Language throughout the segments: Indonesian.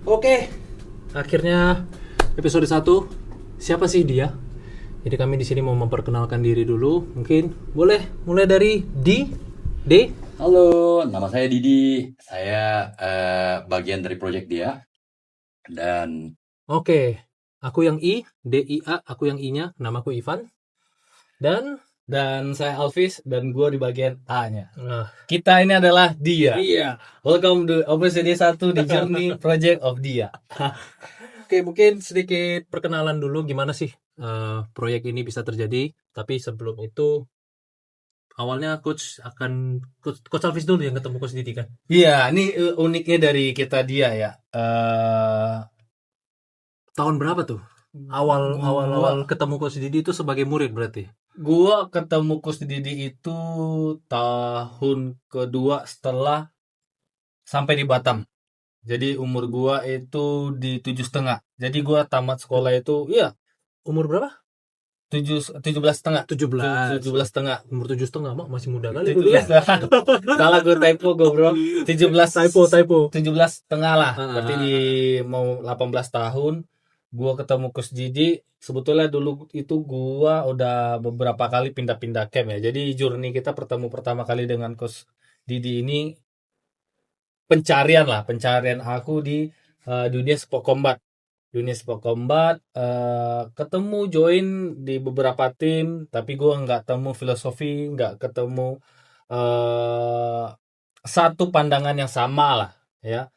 Oke, akhirnya episode 1. Siapa sih dia? Jadi kami di sini mau memperkenalkan diri dulu. Mungkin boleh mulai dari D. Halo, nama saya Didi. Saya bagian dari project dia. Dan Oke, aku yang I, DIA, aku yang I-nya. Namaku Ivan. Dan saya Alvis dan gue di bagian A-nya. Nah, Kita ini adalah Dia. iya. Welcome to episode 1 di Journey Project of Dia. Oke, mungkin sedikit perkenalan dulu gimana sih proyek ini bisa terjadi. Tapi sebelum itu, awalnya Coach Alvis dulu yang ketemu Coach Didi kan? Iya, ini uniknya dari kita Dia ya. Tahun berapa tuh? Awal ketemu Coach Didi itu sebagai murid berarti? Gua ketemu Coach Didi itu tahun kedua setelah sampai di Batam. Jadi umur gua itu di 7,5. Jadi gua tamat sekolah itu Umur berapa? 17,5. 17. 17,5. Umur 7,5 mak masih muda kali dulu ya. Salah gue typo gue bro. 17 Typo. 17,5 lah. Ah. Berarti di mau 18 tahun gua ketemu Coach Didi. Sebetulnya dulu itu gua udah beberapa kali pindah-pindah camp ya. Jadi journey kita pertama kali dengan Coach Didi ini pencarian aku di dunia sport combat. Ketemu join di beberapa tim, tapi gua nggak ketemu filosofi, nggak ketemu satu pandangan yang sama lah ya.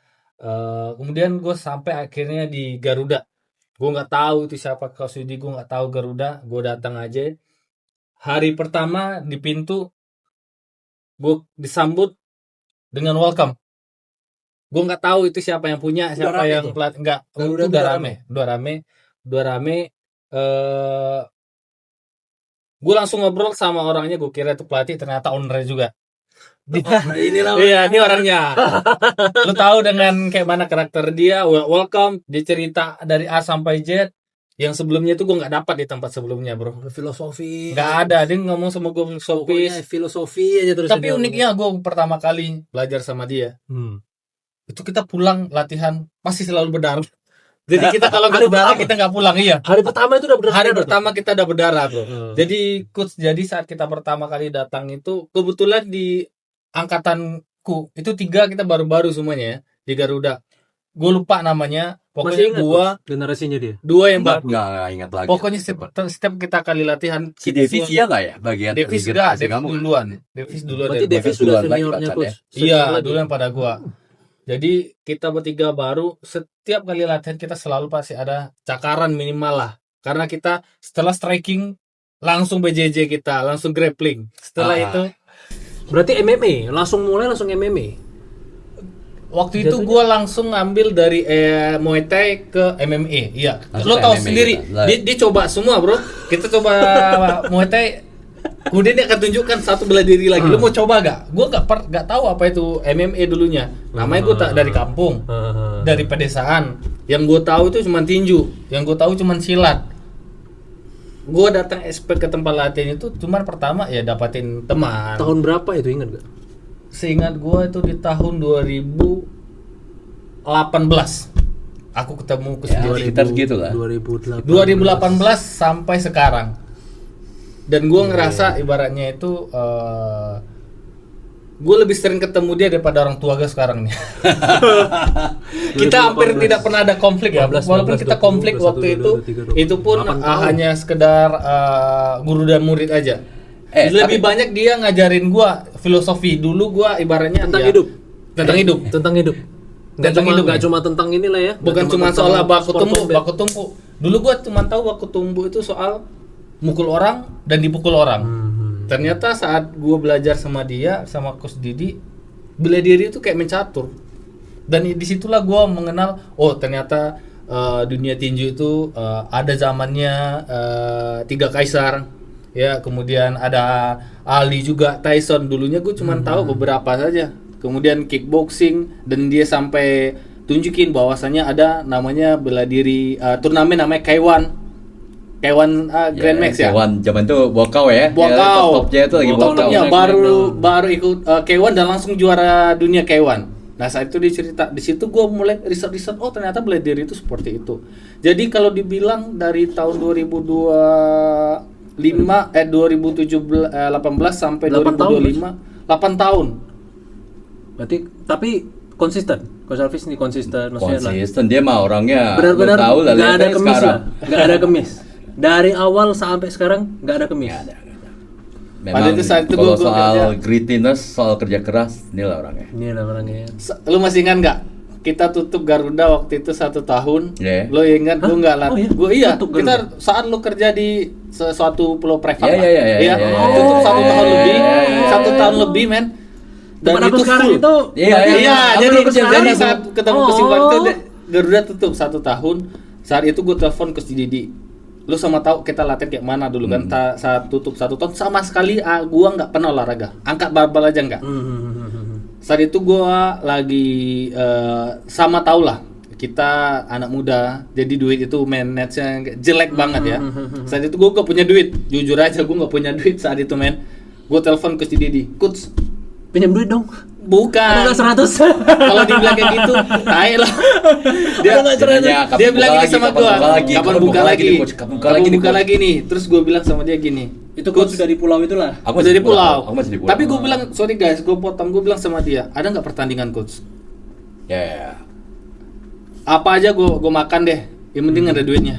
Kemudian gue sampai akhirnya di Garuda. Gue nggak tahu itu siapa Coach Didi, gue nggak tahu Garuda. Gue datang aja. Hari pertama di pintu gue disambut dengan welcome. Gue nggak tahu itu siapa yang punya, siapa yang pelat, nggak. Garuda Udah rame. Gue langsung ngobrol sama orangnya. Gue kira itu pelatih, ternyata owner juga. Iya, ini orangnya. Lu tahu dengan kayak mana karakter dia, welcome, dia cerita dari A sampai Z. Yang sebelumnya itu gue nggak dapat di tempat sebelumnya, bro. Filosofi. Nggak ada, dia ngomong sama gue Filosofi aja terus. Tapi uniknya gue pertama kali belajar sama dia. Itu kita pulang latihan masih selalu berdarah. Jadi kita kalau nggak berdarah kita nggak pulang, iya. Hari pertama itu udah berdarah. Hari pertama kita udah berdarah, bro. Jadi saat kita pertama kali datang itu kebetulan di angkatanku itu 3 kita baru-baru semuanya ya di Garuda. Gue lupa namanya. Pokoknya gua generasinya dia. 2 yang baru. nggak ingat lagi. Pokoknya setiap kita kali latihan Si Davis ya nggak ya bagian Davis leader Davis kamu? duluan. Davis duluan. Berarti dari Davis gua. sudah duluan lagi seniornya pacarnya. Coach. Iya, Senior lagi. duluan pada gua. Jadi kita bertiga baru setiap kali latihan kita selalu pasti ada cakaran minimal lah. Karena kita setelah striking langsung BJJ kita, langsung grappling. Setelah itu Berarti MMA, langsung MMA. waktu itu Jatuhnya- gue langsung ngambil dari Muay Thai ke MMA. Iya. Langsung Lo ke tahu MMA sendiri. kita. Dia coba semua, bro. Kita coba Muay Thai. Kemudian dia akan tunjukkan satu bela diri lagi. Lo mau coba gak? Gue gak tahu apa itu MMA dulunya. Namanya gue tak dari kampung, dari pedesaan. Yang gue tahu itu cuma tinju. Yang gue tahu cuma silat. Gue datang expert ke tempat latihan itu cuma pertama ya dapatin teman. Tahun berapa itu ingat gak? Seingat gue itu di tahun 2018 aku ketemu ke Ya, sendiri. sekitar segitu lah. 2018 sampai sekarang. Dan gue ngerasa ibaratnya itu gue lebih sering ketemu dia daripada orang tua gue sekarang nih. Kita hampir tidak pernah ada konflik ya. 15, Walaupun kita 20, konflik 21, waktu 22, 23, itu pun 8 tahun. hanya sekedar guru dan murid aja. Lebih banyak dia ngajarin gua filosofi. Dulu gua ibaratnya Tentang ya, hidup. Tentang hidup. Tentang hidup. Nggak cuma tentang inilah ya. Bukan cuma soal baku tumpuk. Dulu gua cuma tahu baku tumpuk itu soal mukul orang dan dipukul orang. Ternyata saat gua belajar sama dia, sama Coach Didi, bela diri itu kayak mencatur. Dan disitulah gua mengenal, oh ternyata dunia tinju itu ada zamannya 3 kaisar. Ya, kemudian ada Ali juga, Tyson. Dulunya gue cuma tahu beberapa saja. Kemudian kickboxing, dan dia sampai tunjukin bahwasannya ada namanya bela diri turnamen namanya K1 Grand Max ya. K1 zaman itu Bokau ya. Bokau. Top-topnya itu lagi Bokau. Top-topnya baru ikut K1 dan langsung juara dunia K1. Nah saat itu dia cerita, di situ gue mulai riset, oh ternyata bela diri itu seperti itu. Jadi kalau dibilang dari tahun 2018 sampai 8 tahun, 2025, 8 tahun. Berarti tapi konsisten. Coach Alvis ini konsisten, maksudnya lah. Konsisten dia mah orangnya. Benar-benar lu tahu lah, nggak lihat ada aja kemis sekarang. lah, nggak ada kemis. Dari awal sampai sekarang nggak ada kemis. Nggak ada. Pada Memang itu saat itu kalau gua soal kerja. grittiness, soal kerja keras, inilah orangnya. Ini lah orangnya. Lu masih ingat nggak? Kita tutup Garuda waktu itu 1 tahun. Yeah. Lo ingat? Gue nggak lah. Oh, iya? Gue iya. Tutup Kita Garuda. saat lo kerja di suatu pulau privat Iya, lah. iya, iya, iya, iya, Tutup 1 tahun iya, lebih. iya, iya, 1 tahun lebih, men. Dan Teman aku itu sekarang full. itu Iya, Iya, aku jadi dulu kerja jadi sana saat tuh. ketemu Oh. kesimpulan itu Garuda tutup 1 tahun. Saat itu gue telepon ke si Didi. Lu sama tahu kita latihan kayak mana dulu kan? Saat tutup 1 tahun sama sekali gua nggak pernah olahraga. Angkat barbel aja nggak. Saat itu gua lagi sama tau lah kita anak muda, jadi duit itu manage-nya jelek banget ya. Saat itu gua gak punya duit, jujur aja gua nggak punya duit saat itu, men. Gua telepon ke si Didi, Coach, pinjam duit dong. bukan. Ada nggak 100? Kalau dibilang kayak gitu, tai lah. Dia Dia bilang gini sama gua, kapan buka lagi? Coach, kapan buka Kapan lagi nih, buka Coach? lagi nih? Terus gua bilang sama dia gini, Itu coach sudah di pulau itulah. Aku masih di pulau. Aku masih di pulau. Tapi gue bilang, sorry guys, gue potong. Gue bilang sama dia, ada nggak pertandingan coach? Ya, ya, ya. Apa aja gue makan deh. Yang penting ada duitnya.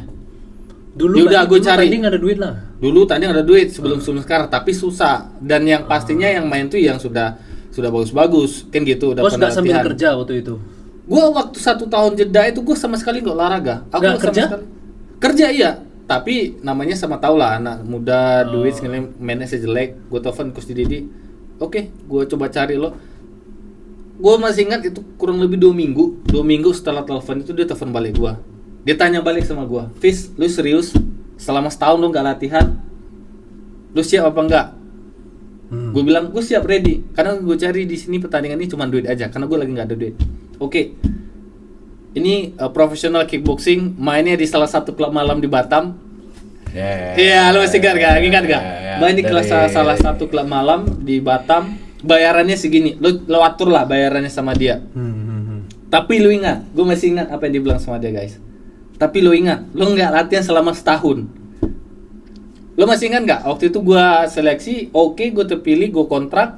Dulu Ya udah, berarti gua dulu cari. tanding ada duit lah. Dulu tadi ada duit sebelum sekarang, tapi susah. Dan yang pastinya yang main tuh yang sudah bagus-bagus, kan gitu. Udah Coach nggak sambil latihan. kerja waktu itu. Gue waktu 1 tahun jeda itu gue sama sekali nggak olahraga. Aku Nggak sama kerja? sekali- Kerja iya. Tapi namanya sama tau lah, anak muda, duit segala mainnya sejelek. Gue telepon Coach Didi, oke, gue coba cari lo. Gue masih ingat itu kurang lebih 2 minggu. 2 minggu setelah telepon itu dia telepon balik gue. Dia tanya balik sama gue, Fis, lu serius? Selama setahun lu nggak latihan? Lu siap apa enggak? Gue bilang gue siap, ready. Karena gue cari di sini pertandingan ini cuma duit aja. Karena gue lagi nggak ada duit. Oke. Ini profesional kickboxing, mainnya di salah satu klub malam di Batam. Ya, Iya, lu masih ingat gak? Ingat gak? ya. Main di kelas Dari- salah satu klub malam di Batam. Bayarannya segini. Lu atur lah bayarannya sama dia. Tapi lu ingat, gue masih ingat apa yang dibilang sama dia, guys. Tapi lu ingat, lu nggak latihan selama setahun. Lu masih ingat nggak? Waktu itu gue seleksi, oke, gue terpilih, gue kontrak.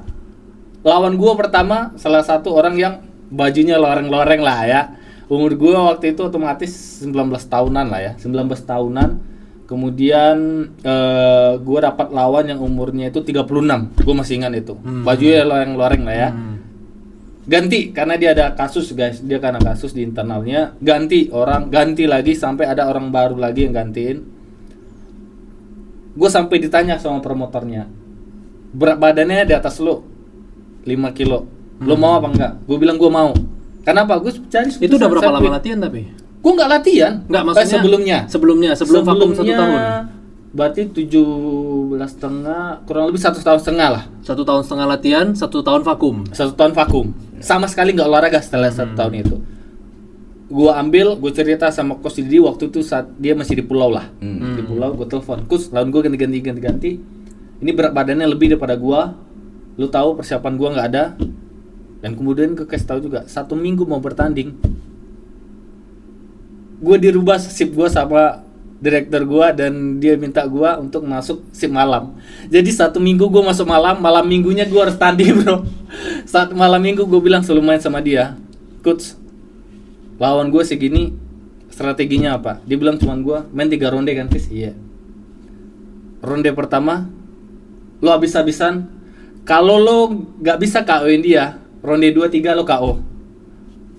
Lawan gue pertama salah satu orang yang bajunya loreng-loreng lah ya. Umur gue waktu itu otomatis 19 tahunan lah ya, 19 tahunan. Kemudian gue dapat lawan yang umurnya itu 36. Gue masih ingat itu. Bajunya loreng-loreng lah ya. Ganti karena dia ada kasus, guys. Dia karena kasus di internalnya, ganti lagi sampai ada orang baru lagi yang gantiin. Gue sampai ditanya sama promotornya, berat badannya di atas lo 5 kilo, lo mau apa enggak? Gue bilang gue mau. Kenapa? Gue cari Itu udah berapa lama latihan tapi? Gue nggak latihan. Nggak, maksudnya sebelum vakum 1 tahun. Berarti 17,5, kurang lebih 1,5 tahun lah. 1 tahun setengah latihan, 1 tahun vakum. 1 tahun vakum. Sama sekali nggak olahraga setelah 1 tahun itu. Gue cerita sama Coach Didi waktu itu saat dia masih di pulau lah. Di pulau gue telepon, Coach, lawan gue ganti. Ini berat badannya lebih daripada gue. Lu tahu persiapan gue nggak ada. Dan kemudian gue kasih tahu juga 1 minggu mau bertanding. Gue dirubah shift gue sama direktur gue dan dia minta gue untuk masuk shift malam. Jadi 1 minggu gue masuk malam minggunya gue harus tanding, bro. Saat malam minggu gue bilang selalu main sama dia, Coach, lawan gue segini, strateginya apa? Dia bilang cuman gue main 3 ronde kan, Fis? Iya. Ronde pertama lo habis-habisan. Kalau lo nggak bisa KO-in dia, ronde 2-3 lo KO.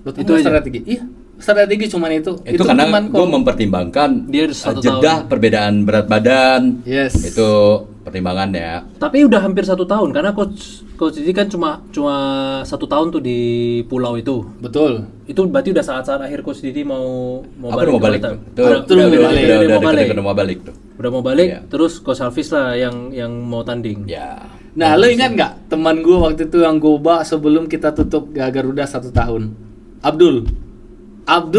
Lo tahu Itu aja? strategi? Iya, strategi cuman itu. Itu karena cuman gue mempertimbangkan Dia 1 jeda tahun. perbedaan berat badan. Yes. Itu pertimbangannya. Tapi udah hampir 1 tahun karena coach Didi kan cuma 1 tahun tuh di pulau itu. Betul. Itu berarti udah saat-saat akhir coach Didi mau Aku udah mau ke balik Batam. tuh. Udah mau balik. Tuh. Udah mau balik, Iya. terus coach Alvis lah yang mau tanding. Ya. Nah, lo ingat nggak teman gue waktu itu yang goba sebelum kita tutup Garuda 1 tahun? Abdul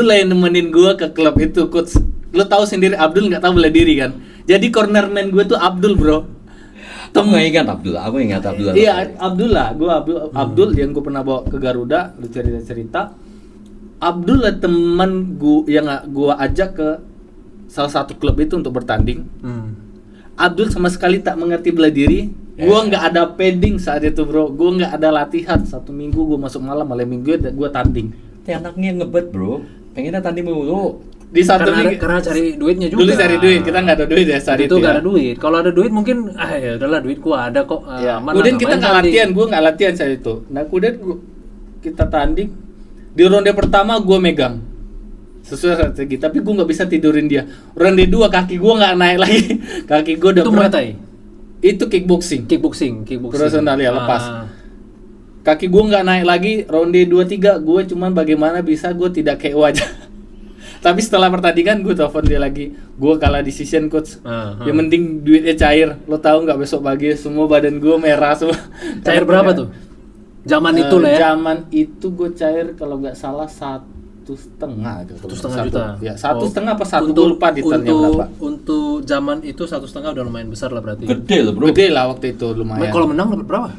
lah yang nemenin gue ke klub itu, Coach. Lo tahu sendiri Abdul nggak tahu bela diri kan? Jadi cornerman gue tuh Abdul, bro. Kamu nggak ingat Abdullah? Aku ingat Abdullah. Iya, Abdullah. Abdul yang gue pernah bawa ke Garuda, lu cerita. Abdullah teman gue yang gue ajak ke salah satu klub itu untuk bertanding. Abdul sama sekali tak mengerti bela diri. Gue nggak ada padding saat itu bro. Gue nggak ada latihan. 1 minggu gue masuk malam minggu gue tanding. Anaknya ngebet bro. Pengennya tanding mulu. Di satu minggu. Karena cari duitnya juga. Dulu cari duit, kita nggak ada duit ya saat itu. Itu nggak ada duit. Kalau ada duit mungkin ya udahlah duit gua ada kok. Aman Kemudian lah, kita ngapain nggak tanding. latihan, gue nggak latihan saat itu. Nah kemudian kita tanding. Di ronde pertama gue megang sesuai strategi, tapi gue nggak bisa tidurin dia. Ronde 2 kaki gue nggak naik lagi. Kaki gue udah Itu Muay Thai. Itu kickboxing. Kickboxing. Profesional ya, lepas. Kaki gue nggak naik lagi. Ronde 2-3 gue cuman bagaimana bisa gue tidak KO aja. Tapi setelah pertandingan gue telepon dia lagi. Gue kalah decision coach. Yang penting duitnya cair. Lo tahu nggak besok pagi semua badan gue merah semua. Cair berapa tuh? Zaman itu lah ya. Zaman itu gue cair kalau nggak salah 1,5 gitu. 1,5 juta. Ya 1,5 apa 1 gue lupa detailnya berapa. Untuk zaman itu 1,5 udah lumayan besar lah berarti. Gede loh bro. Gede lah waktu itu lumayan. Kalau menang dapat berapa?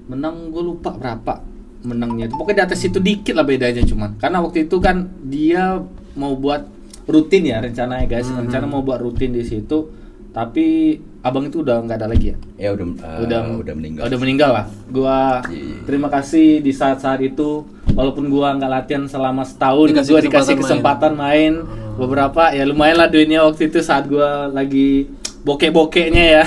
Menang gue lupa berapa menangnya. Pokoknya di atas itu dikit lah bedanya cuman. Karena waktu itu kan dia mau buat rutin ya rencananya guys. Rencana mau buat rutin di situ. Tapi abang itu udah nggak ada lagi ya. Ya udah meninggal. Udah meninggal lah. Gua terima kasih di saat-saat itu walaupun gua nggak latihan selama setahun, gua dikasih kesempatan main beberapa ya lumayan lah duitnya waktu itu saat gua lagi bokek-bokeknya ya.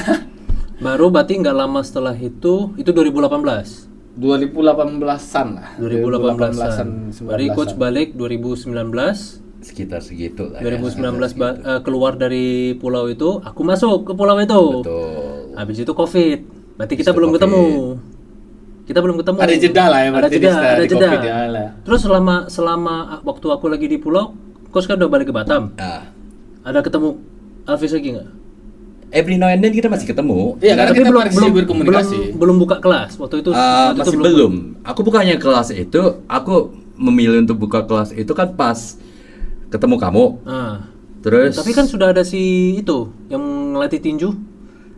Baru berarti nggak lama setelah itu 2018. 2018-an lah. 2018-an. Berarti coach balik 2019. Sekitar segitu lah. 2019 keluar dari pulau itu, aku masuk ke pulau itu. Betul. Habis itu Covid. Berarti kita belum ketemu. Ada jeda lah ya Ada jeda. COVID ya lah. Terus selama waktu aku lagi di pulau, coach kan udah balik ke Batam. Ada ketemu Alvis lagi nggak? Every now and then kita masih ketemu. Iya, karena kita masih berkomunikasi. Belum buka kelas waktu itu. Masih belum. Aku bukannya kelas itu, aku memilih untuk buka kelas itu kan pas ketemu kamu. Terus tapi kan sudah ada si itu yang ngelatih tinju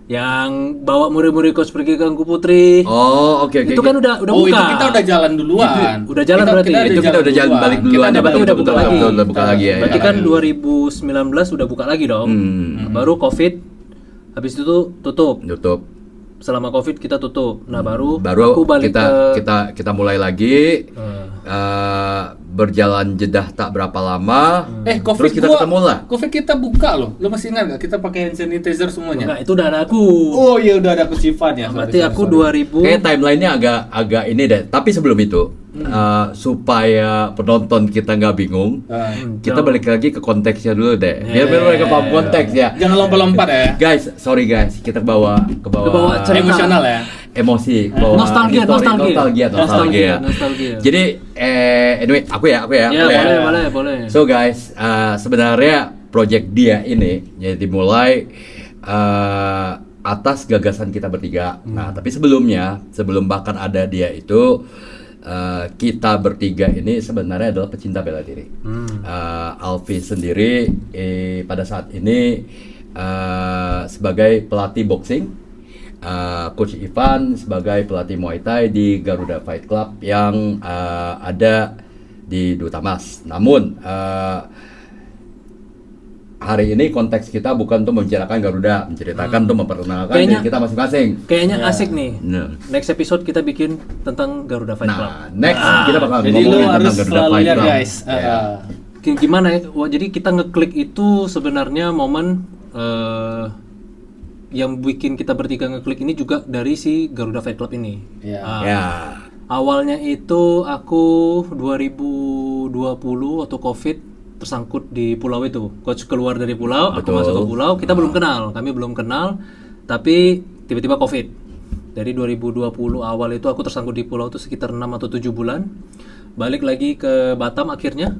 yang bawa murid-murid coach pergi ke Angku Putri. Oh, oke. Itu kan udah buka. Itu kita udah jalan duluan. Udah jalan berarti. Kita udah jalan balik duluan. Berarti udah buka lagi. Udah buka lagi ya. Berarti kan 2019 udah buka lagi dong. Baru Covid. Habis itu tutup. Selama Covid kita tutup. Nah, baru aku balik kita mulai lagi. Berjalan jedah tak berapa lama. Covid terus kita ketemu lah. Covid kita buka loh. Lo masih ingat gak? Kita pakai hand sanitizer semuanya. Enggak, itu udah ada aku. Oh iya udah ada aku sifatnya. Berarti aku 2000. Kayak timelinenya agak ini deh. Tapi sebelum itu supaya penonton kita nggak bingung, kita balik lagi ke konteksnya dulu deh. Biar mereka paham konteks ya. Jangan lompat-lompat ya. Guys, sorry guys, kita ke bawah emosional ya. Emosi, nostalgia. Jadi anyway, aku ya. Boleh. So guys, sebenarnya project dia ini jadi dimulai atas gagasan kita bertiga. Nah, tapi sebelum bahkan ada dia itu kita bertiga ini sebenarnya adalah pecinta bela diri. Alfi sendiri pada saat ini sebagai pelatih boxing, Coach Ivan sebagai pelatih Muay Thai di Garuda Fight Club yang ada di Dutamas. Namun hari ini konteks kita bukan untuk membicarakan Garuda, menceritakan untuk memperkenalkan diri kita masing-masing. Kayaknya asik nih. Next episode kita bikin tentang Garuda Fight Club. Next kita bakal jadi ngomongin tentang harus Garuda Fight Club. Guys. Gimana ya? Jadi kita ngeklik itu sebenarnya momen yang bikin kita bertiga ngeklik ini juga dari si Garuda Fight Club ini. Awalnya itu aku 2020 waktu Covid tersangkut di pulau itu. Coach keluar dari pulau, aku masuk ke pulau. Kita kami belum kenal, tapi tiba-tiba Covid. Dari 2020 awal itu aku tersangkut di pulau itu sekitar 6 atau 7 bulan. Balik lagi ke Batam akhirnya.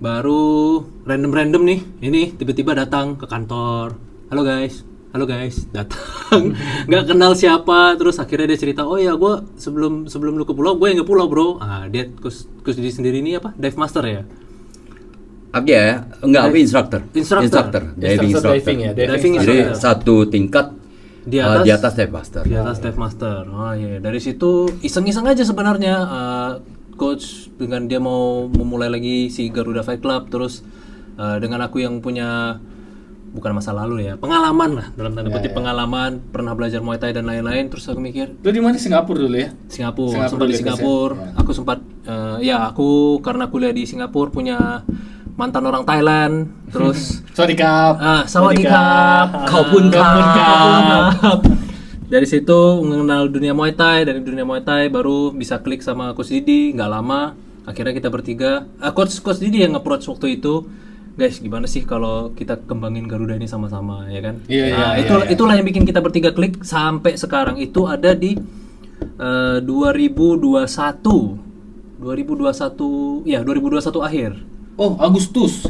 Baru random nih. Ini tiba-tiba datang ke kantor. Halo guys, datang. Nggak kenal siapa, terus akhirnya dia cerita, "Oh ya, gue sebelum lu ke pulau, gue yang ke pulau, bro." Dia Coach Didi sendiri ini apa? Dive master ya? Enggak, aku instructor. Diving instructor. Diving ya. Jadi satu tingkat Di atas Dave Master. Di atas Dave Master. Oh iya, dari situ iseng-iseng aja sebenarnya coach dengan dia mau memulai lagi si Garuda Fight Club, terus dengan aku yang punya bukan masa lalu ya, pengalaman lah dalam tanda kutip pengalaman, pernah belajar Muay Thai dan lain-lain, terus aku mikir Lu di mana? Singapura dulu ya? Singapura, sempat dulu di ya, Singapura. Coach, ya? Aku sempat aku karena kuliah di Singapura punya mantan orang Thailand, terus Sawadikap. Sawadikap, Kaupun Kap. Dari situ mengenal dunia Muay Thai, dari dunia Muay Thai baru bisa klik sama Coach Didi, nggak lama akhirnya kita bertiga, Coach Didi yang nge-approach waktu itu, guys gimana sih kalau kita kembangin Garuda ini sama-sama ya kan? Iya, Itulah yang bikin kita bertiga klik sampai sekarang itu ada di 2021 akhir. Oh, Agustus.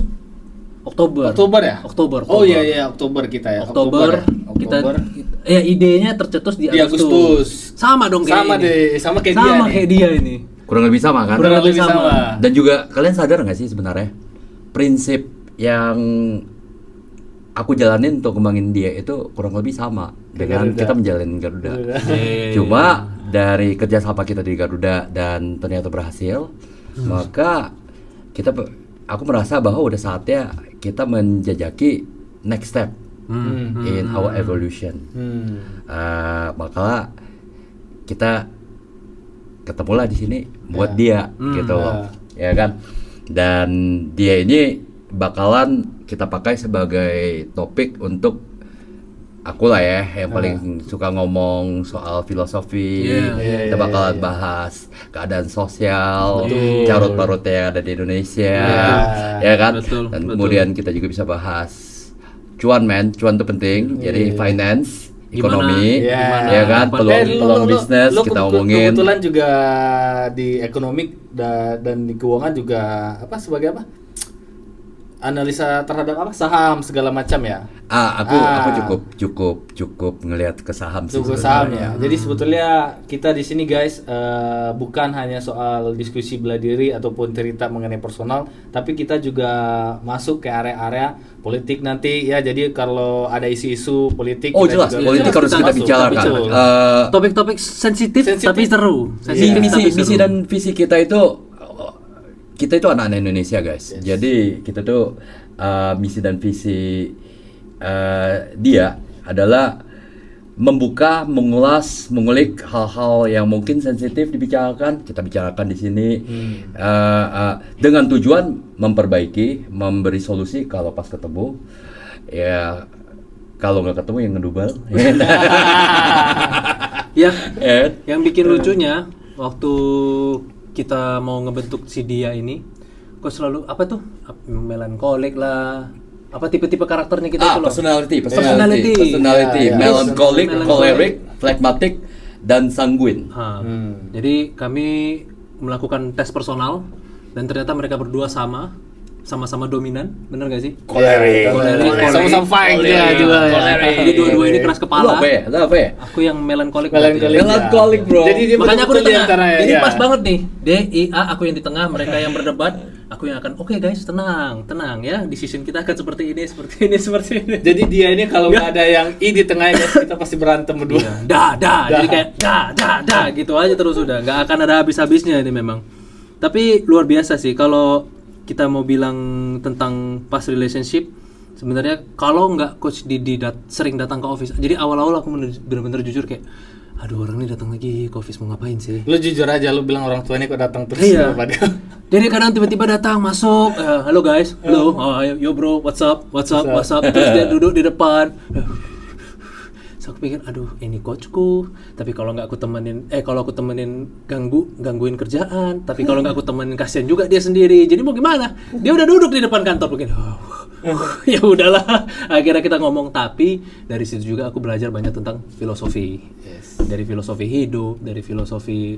Oktober Ya? Oktober. Oh iya, Oktober kita ya. Oktober, kita idenya tercetus di Di Agustus. Agustus. Sama dong kayak Sama kayak sama dia. kayak dia ini. Kurang lebih sama kan? Kurang lebih sama. Dan juga kalian sadar nggak sih sebenarnya prinsip yang aku jalanin untuk kembangin dia itu kurang lebih sama dengan Garuda. kita menjalin Garuda. Iya. Cuma dari kerja sama kita di Garuda dan ternyata berhasil, maka aku merasa bahwa udah saatnya kita menjajaki next step in our evolution. Maka kita ketemulah di sini buat dia gitu loh, ya kan? Dan dia ini bakalan kita pakai sebagai topik untuk aku lah ya yang paling suka ngomong soal filosofi. Kita bakalan bahas keadaan sosial, carut marutnya yang ada di Indonesia, ya kan? Betul, Dan betul. kemudian kita juga bisa bahas cuan itu penting. Jadi finance, ekonomi, Gimana? ya kan? Peluang bisnis kita ngomongin. Kebetulan juga di ekonomi dan di keuangan juga sebagai analisa terhadap saham segala macam ya. Aku cukup ngelihat ke saham sih. Tunggu saham ya. Jadi sebetulnya kita di sini guys bukan hanya soal diskusi bela diri ataupun cerita mengenai personal, tapi kita juga masuk ke area-area politik nanti ya. Jadi kalau ada isu-isu politik, Oh kita jelas, juga politik harus kita masuk. bicarakan. Betul. Topik-topik sensitif tapi seru. Misi dan visi kita itu anak-anak Indonesia guys. Jadi kita tuh misi dan visi dia adalah membuka, mengulas, mengulik hal-hal yang mungkin sensitif dibicarakan, kita bicarakan di sini dengan tujuan memperbaiki, memberi solusi kalau pas ketemu. Ya kalau nggak ketemu yang ngedubel. Ya, yang bikin lucunya waktu kita mau ngebentuk si dia ini, kok selalu melankolik lah, tipe-tipe karakternya kita itu loh. Personality, melancholic, choleric, phlegmatic, dan sanguine. Jadi kami melakukan tes personal dan ternyata mereka berdua sama-sama dominan, bener gak sih? Choleric. Sama-sama fight dia juga ya. Jadi dua-dua ini keras kepala. Lo apa ya? Aku yang melankolik. Melancholic, bro. Jadi dia Makanya aku di betul-betul tengah. antara, Jadi ya. pas banget nih. DIA aku yang di tengah, mereka yang berdebat. Aku yang akan oke guys, tenang ya. Decision kita akan seperti ini. Jadi dia ini kalau nggak ada yang di tengahnya guys, kita pasti berantem berdua. Jadi kayak dah gitu aja terus udah. Nggak akan ada habis-habisnya ini memang. Tapi luar biasa sih kalau kita mau bilang tentang past relationship, sebenarnya kalau nggak Coach Didi sering datang ke office, jadi awal-awal aku bener-bener jujur kayak, aduh orang ini datang lagi ke office mau ngapain sih? Lu jujur aja, lu bilang orang tua ini kok datang terus. Iya. Pada. Jadi kadang tiba-tiba datang masuk, halo guys, halo, yo bro, what's up, terus dia duduk di depan. So aku pikir, aduh ini coachku, tapi kalau nggak aku temenin gangguin kerjaan, tapi kalau nggak aku temenin kasihan juga dia sendiri. Jadi mau gimana? Dia udah duduk di depan kantor begini. Ya udahlah, akhirnya kita ngomong. Tapi dari situ juga aku belajar banyak tentang filosofi. Dari filosofi hidup, dari filosofi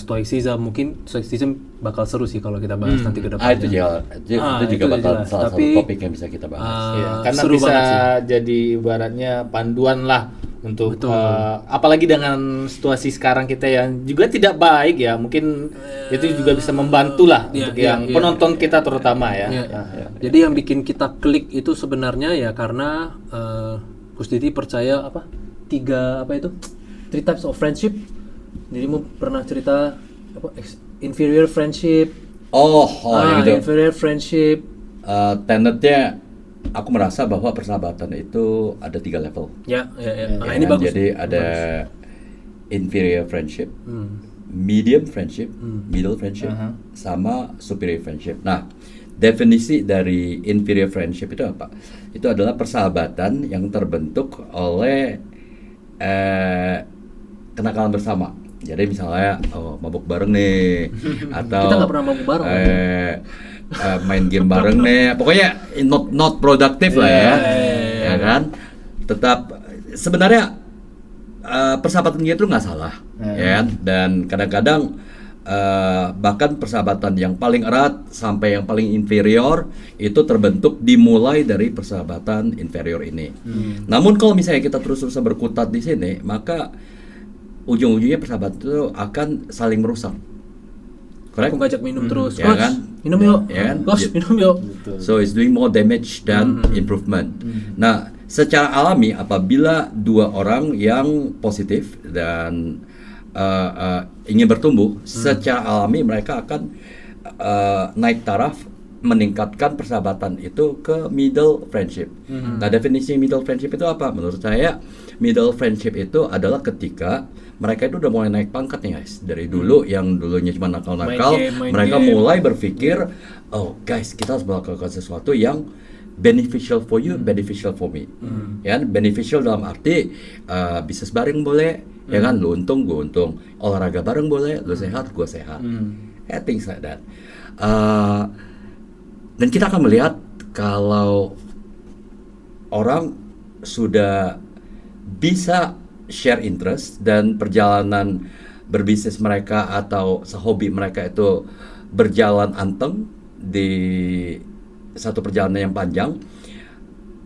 stoicism. Mungkin stoicism bakal seru sih kalau kita bahas nanti ke depannya. Itu juga bakal jelas. salah satu Tapi, topik yang bisa kita bahas. Iya, karena seru bisa banget sih. jadi ibaratnya panduan lah untuk apalagi dengan situasi sekarang kita yang juga tidak baik ya, mungkin itu juga bisa membantu lah untuk yang penonton kita terutama ya. Jadi yang bikin kita klik itu sebenarnya ya karena Coach Didi percaya three types of friendship. Dirimu pernah cerita apa inferior friendship, gitu. inferior friendship. Tenetnya aku merasa bahwa persahabatan itu ada 3 level. Ya. Nah, Ya ini kan? bagus. Jadi ada inferior friendship, medium friendship, middle friendship, sama superior friendship. Nah, definisi dari inferior friendship itu apa? Itu adalah persahabatan yang terbentuk oleh kenakalan bersama. Jadi misalnya mabuk bareng nih, atau Kita nggak pernah mabuk bareng. main game bareng nih. Pokoknya not produktif lah ya, ya kan? Tetap sebenarnya persahabatan itu nggak salah, ya kan? Dan kadang-kadang bahkan persahabatan yang paling erat sampai yang paling inferior itu terbentuk dimulai dari persahabatan inferior ini. Namun kalau misalnya kita terus-terusan berkutat di sini, maka ujung-ujungnya persahabatan itu akan saling merusak. Correct? Aku ngajak minum terus. Ya Coach, kan? minum yuk. Ya kan? Coach, minum yuk. So it's doing more damage than improvement. Nah, secara alami apabila 2 orang yang positif dan ingin bertumbuh, secara alami mereka akan naik taraf, meningkatkan persahabatan itu ke middle friendship. Nah, definisi middle friendship itu apa? Menurut saya, middle friendship itu adalah ketika mereka itu udah mulai naik pangkat nih guys. Dari dulu yang dulunya cuma nakal-nakal, Main mereka game. mulai berpikir, oh guys, kita harus melakukan sesuatu yang beneficial for you, beneficial for me. Ya, beneficial dalam arti bisnis bareng boleh, ya kan, lu untung, gue untung. Olahraga bareng boleh, lu sehat, gue sehat. Ya, things like that. Dan kita akan melihat kalau orang sudah bisa share interest dan perjalanan berbisnis mereka atau sehobi mereka itu berjalan anteng di satu perjalanan yang panjang,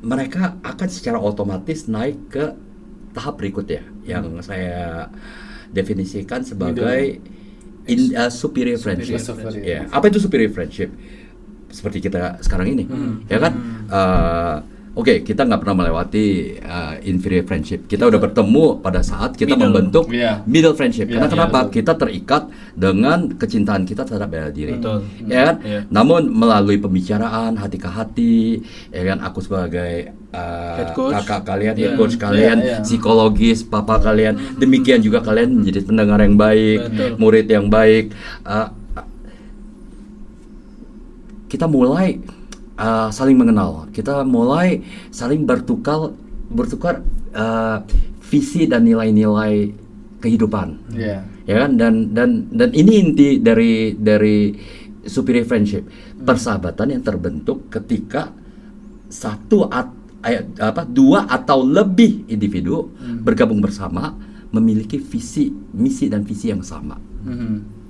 mereka akan secara otomatis naik ke tahap berikutnya yang saya definisikan sebagai superior friendship. Ya, apa itu superior friendship? Seperti kita sekarang ini, ya kan? Oke, kita nggak pernah melewati inferior friendship. Kita udah bertemu pada saat kita membentuk middle friendship. Karena kenapa? Kita terikat dengan kecintaan kita terhadap bela diri, ya kan? Namun melalui pembicaraan hati ke hati, ya kan? Aku sebagai kakak kalian, head coach kalian, psikologis papa kalian, demikian juga kalian menjadi pendengar yang baik, murid yang baik. Kita mulai saling mengenal, kita mulai saling bertukar visi dan nilai-nilai kehidupan, ya kan? Dan ini inti dari superior friendship, persahabatan yang terbentuk ketika dua atau lebih individu bergabung bersama, memiliki visi, misi dan visi yang sama.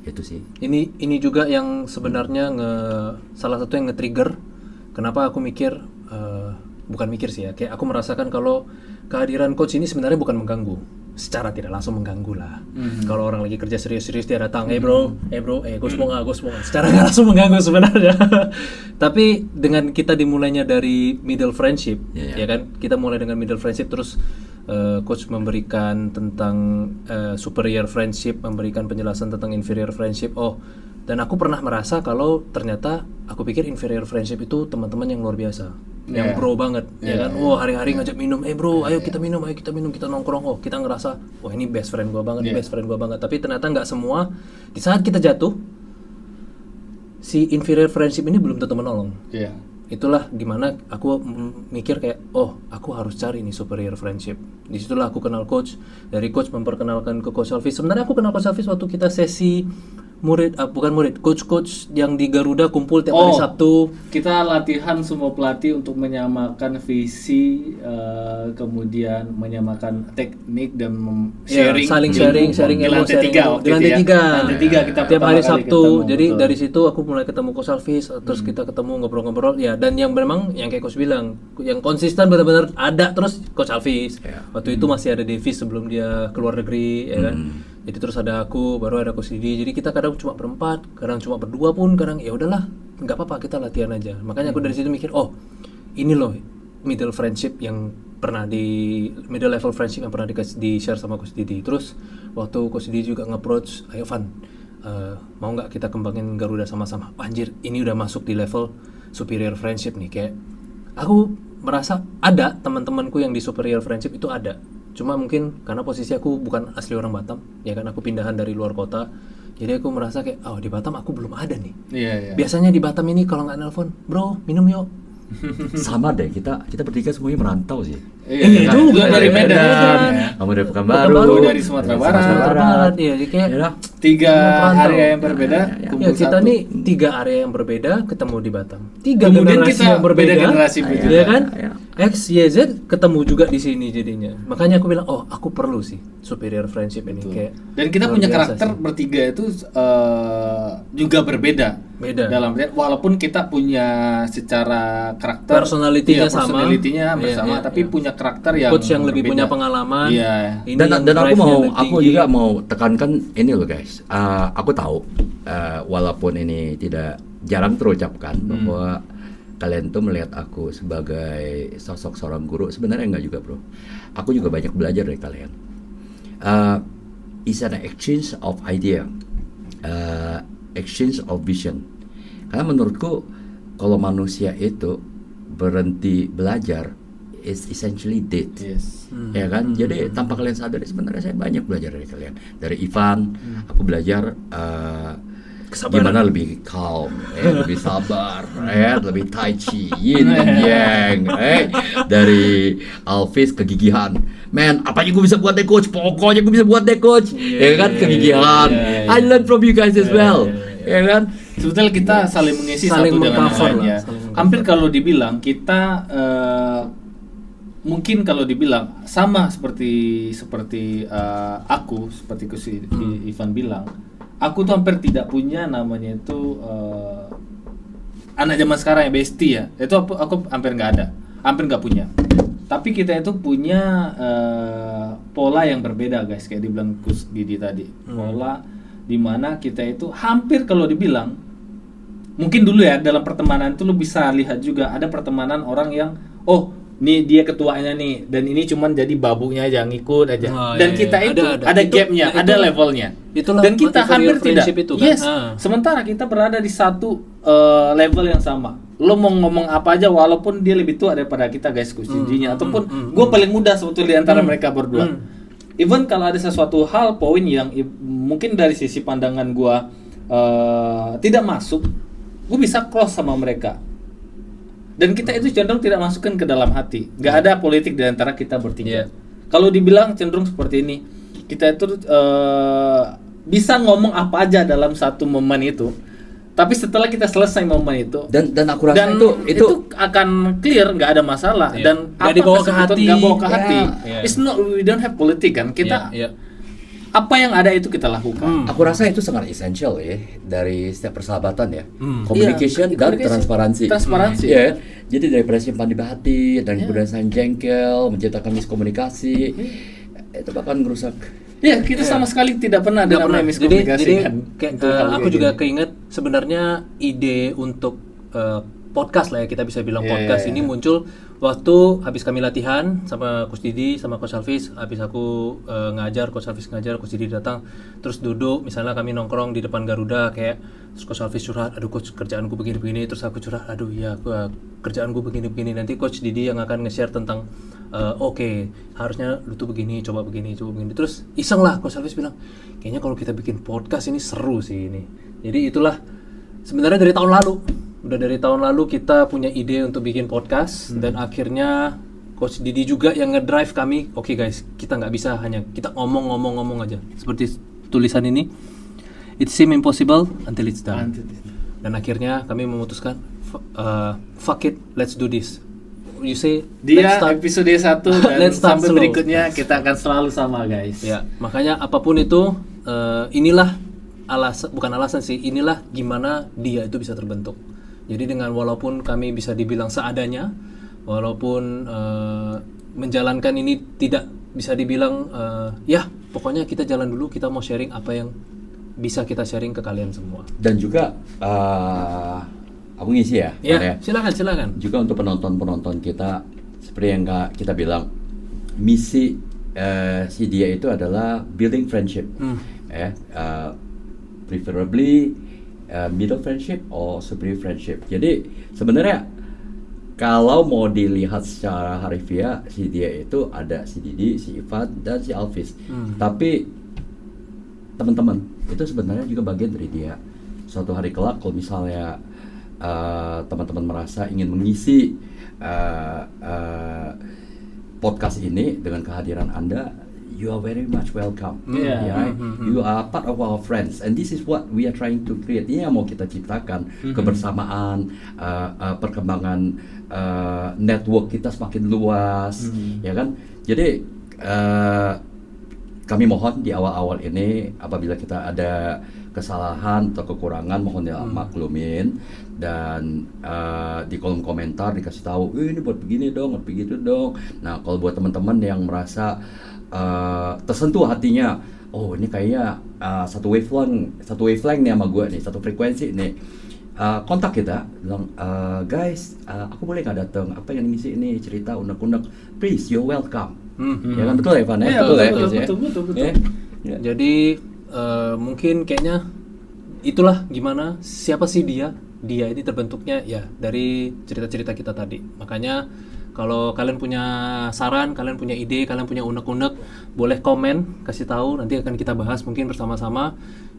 Itu sih. Ini juga yang sebenarnya salah satu yang nge-trigger kenapa aku mikir, bukan mikir sih ya, kayak aku merasakan kalau kehadiran coach ini sebenarnya bukan mengganggu, secara tidak langsung mengganggu lah. Kalau orang lagi kerja serius-serius dia datang, bro, coach mau nggak, secara nggak langsung mengganggu sebenarnya. Tapi dengan kita dimulainya dari middle friendship, ya kan, kita mulai dengan middle friendship, terus coach memberikan tentang superior friendship, memberikan penjelasan tentang inferior friendship. Dan aku pernah merasa kalau ternyata aku pikir inferior friendship itu teman-teman yang luar biasa, yang bro banget, ya kan. Hari-hari ngajak minum, bro, ayo kita minum, kita nongkrong. Kita ngerasa, ini best friend gua banget, best friend gua banget. Tapi ternyata nggak semua. Di saat kita jatuh, si inferior friendship ini belum tentu menolong. Itulah gimana aku mikir kayak, aku harus cari nih superior friendship. Disitulah aku kenal coach. Dari coach memperkenalkan ke coach Alvis. Sebenarnya aku kenal coach Alvis waktu kita sesi coach yang di Garuda kumpul tiap hari Sabtu. Kita latihan semua pelatih untuk menyamakan visi, kemudian menyamakan teknik dan saling sharing di emosi lantai tiga kita tiap hari Sabtu. ketemu, Jadi betul. dari situ aku mulai ketemu coach Alvis, terus kita ketemu ngobrol-ngobrol ya. Dan yang memang yang kayak coach bilang, yang konsisten benar-benar ada terus coach Alvis. Waktu itu masih ada Davis sebelum dia keluar negeri, ya kan. Jadi terus ada aku, baru ada coach Didi. Jadi kita kadang cuma berempat, kadang cuma berdua pun, kadang ya udahlah, nggak apa-apa kita latihan aja. Makanya aku dari situ mikir, ini loh middle friendship yang pernah di middle level friendship yang pernah di share sama Coach Didi. Terus waktu Coach Didi juga nge-approach, ayo Van, mau nggak kita kembangin Garuda sama-sama? Anjir, ini udah masuk di level superior friendship nih. Kayak aku merasa ada teman-temanku yang di superior friendship itu ada. Cuma mungkin karena posisi aku bukan asli orang Batam, ya kan aku pindahan dari luar kota. Jadi aku merasa kayak, oh di Batam aku belum ada nih. Iya. Biasanya di Batam ini kalau nggak nelpon, bro minum yuk. Sama deh, kita bertiga semuanya merantau sih. Iya, Lu juga dari Medan. Kamu dari Pekanbaru, Pekanbaru, dari Sumatera Barat. Iya, jadi kayak Ya, 3 merantau. area yang berbeda. ya, kumpul kita satu. nih 3 area yang berbeda ketemu di Batam. 3 Kemudian generasi kita yang berbeda, beda generasi juga. ya kan? Ya. X, Y, Z ketemu juga di sini jadinya. Makanya aku bilang, oh aku perlu sih superior friendship ini. Kayak Dan kita luar punya biasa karakter sih. bertiga itu juga berbeda. Beda. Dalam walaupun kita punya secara karakter Personality-nya iya, sama. personality-nya bersama, Iya, tapi iya. punya karakter yang Coach yang lebih berbeda. punya pengalaman. Iya. Ini Dan yang aku drive-nya lebih aku tinggi. juga mau tekankan ini loh guys. Aku tahu walaupun ini tidak jarang terucapkan bahwa kalian tuh melihat aku sebagai sosok seorang guru, sebenarnya enggak juga bro. Aku juga banyak belajar dari kalian. It's an exchange of idea, exchange of vision. Karena menurutku kalau manusia itu berhenti belajar, is essentially dead. Yes. Ya kan, jadi tanpa kalian sadari sebenarnya saya banyak belajar dari kalian. Dari Ivan, aku belajar Kesabaran. gimana lebih calm, lebih sabar, lebih tai chi, yin dan yang. Dari Alvis kegigihan, man, apa aja gue bisa buat deh coach, pokoknya gue bisa buat deh coach, ya kan, kegigihan. I learn from you guys as well, ya kan. Sebetulnya kita saling mengisi Saling satu dengan yang meng-cover lainnya. lah, saling meng-cover. Hampir kalau dibilang kita mungkin kalau dibilang sama seperti aku, seperti Ivan bilang, aku tuh hampir tidak punya namanya itu anak zaman sekarang ya bestie ya. Itu aku hampir nggak ada, hampir nggak punya. Tapi kita itu punya pola yang berbeda guys, kayak dibilang Kus Didi tadi. Pola dimana kita itu hampir kalau dibilang, mungkin dulu ya dalam pertemanan itu lu bisa lihat juga ada pertemanan orang yang nih dia ketuanya nih dan ini cuman jadi babunya aja ngikut aja. Oh, Dan iya, kita iya. itu Ada. ada Itu- gapnya, nah, ada itulah- levelnya. itulah Dan kita superior hampir tidak. friendship itu kan. Yes. Sementara kita berada di satu level yang sama. Lo mau ngomong apa aja walaupun dia lebih tua daripada kita guys kuncinya ataupun gue paling muda sebetulnya di antara mereka berdua. Even kalau ada sesuatu hal poin yang mungkin dari sisi pandangan gue tidak masuk, gue bisa cross sama mereka. Dan kita itu cenderung tidak masukkan ke dalam hati. Nggak ada politik di antara kita bertiga. Kalau dibilang cenderung seperti ini, kita itu bisa ngomong apa aja dalam satu momen itu. Tapi setelah kita selesai momen itu, Dan aku rasa dan itu akan clear, nggak ada masalah. Iya. Dan Nggak dibawa ke kesebutun hati. nggak bawa ke Ya. hati. Iya. It's not, we don't have politik kan. Kita Iya. apa yang ada itu kita lakukan. Aku rasa itu sangat essential ya dari setiap persahabatan ya. Hmm. Communication Iya, dan communication. transparansi. Transparansi. Iya. Jadi daripada simpan di hati dan kemudian saling jengkel, menciptakan miskomunikasi, itu bakal ngerusak. Ya, kita sama sekali tidak pernah ada Nggak namanya pernah. miskomunikasi Jadi kan. kayak, Untuk hal aku kayak juga gini. keinget sebenarnya ide untuk podcast lah ya, kita bisa bilang Iya, podcast iya, ini iya. muncul waktu habis kami latihan sama Coach Didi sama Coach Alvis. Habis aku ngajar, Coach Alvis ngajar, Coach Didi datang, terus duduk, misalnya kami nongkrong di depan Garuda kayak, terus Coach Alvis curhat, aduh Coach kerjaanku begini-begini, terus aku curhat, aduh ya kerjaanku begini-begini, nanti Coach Didi yang akan nge-share tentang oke, harusnya lu tuh begini, coba begini, terus iseng lah Coach Alvis bilang, kayaknya kalau kita bikin podcast ini seru sih ini. Jadi itulah sebenarnya dari tahun lalu, udah dari tahun lalu kita punya ide untuk bikin podcast, dan akhirnya Coach Didi juga yang ngedrive kami. Oke guys, kita nggak bisa hanya kita ngomong aja seperti tulisan ini, it seem impossible until it's done. Dan akhirnya kami memutuskan fuck it, let's do this. You say Dia let's start. episode 1 dan Let's start sampai slow. berikutnya kita akan selalu sama guys. Ya, makanya apapun itu inilah bukan alasan sih, inilah gimana dia itu bisa terbentuk. Jadi dengan walaupun kami bisa dibilang seadanya, walaupun menjalankan ini tidak bisa dibilang ya pokoknya kita jalan dulu, kita mau sharing apa yang bisa kita sharing ke kalian semua. Dan juga aku ngisi ya. Ya, Pak, ya. silakan. Juga untuk penonton-penonton kita, seperti yang kita bilang, misi si dia itu adalah building friendship, preferably middle friendship or superior friendship. Jadi sebenarnya kalau mau dilihat secara harfiah, si dia itu ada si Didi, si Ivan, dan si Alvis. Tapi teman-teman itu sebenarnya juga bagian dari dia. Suatu hari kelak kalau misalnya teman-teman merasa ingin mengisi podcast ini dengan kehadiran Anda, you are very much welcome. Right? You are part of our friends, and this is what we are trying to create. Ini yang mau kita ciptakan, kebersamaan, perkembangan network kita semakin luas, ya kan? Jadi kami mohon di awal-awal ini apabila kita ada kesalahan atau kekurangan mohon dimaklumin, dan di kolom komentar dikasih tahu, ini buat begini dong, buat begitu dong. Nah, kalau buat teman-teman yang merasa tersentuh hatinya, oh ini kayaknya satu wavelength nih sama gue nih, satu frekuensi nih, kontak kita, bilang guys, aku boleh nggak datang? Apa yang ngisi ini cerita unek-unek, please, you're welcome. Ya kan, betul ya Ivan? Betul. Ya. Jadi mungkin kayaknya itulah gimana, siapa sih dia ini terbentuknya ya dari cerita-cerita kita tadi. Makanya kalau kalian punya saran, kalian punya ide, kalian punya unek-unek, boleh komen, kasih tahu, nanti akan kita bahas mungkin bersama-sama.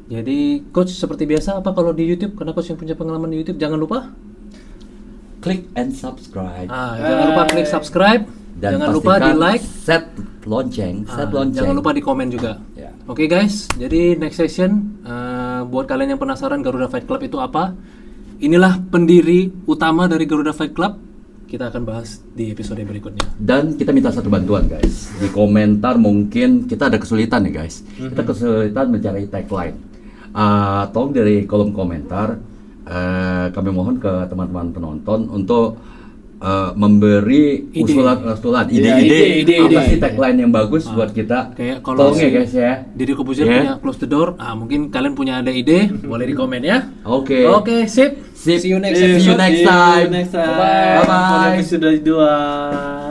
Jadi coach seperti biasa, apa kalau di YouTube, karena coach yang punya pengalaman di YouTube, jangan lupa klik and subscribe. Jangan lupa klik subscribe, Dan jangan lupa di like, set lonceng. jangan lupa di komen juga. Ya. Oke guys, jadi next session buat kalian yang penasaran Garuda Fight Club itu apa, inilah pendiri utama dari Garuda Fight Club. Kita akan bahas di episode berikutnya. Dan kita minta satu bantuan guys, di komentar mungkin kita ada kesulitan nih guys. Kita kesulitan mencari tagline. Tolong dari kolom komentar, kami mohon ke teman-teman penonton untuk memberi usulan ide apa sih tagline yang bagus buat kita. Kayak kalau tolong ya guys ya. Didi Kobuzier punya Close the Door, mungkin kalian punya ada ide, boleh di komen ya. Oke, sip. See you next time. Bye bye. Bye bye. Episode 2.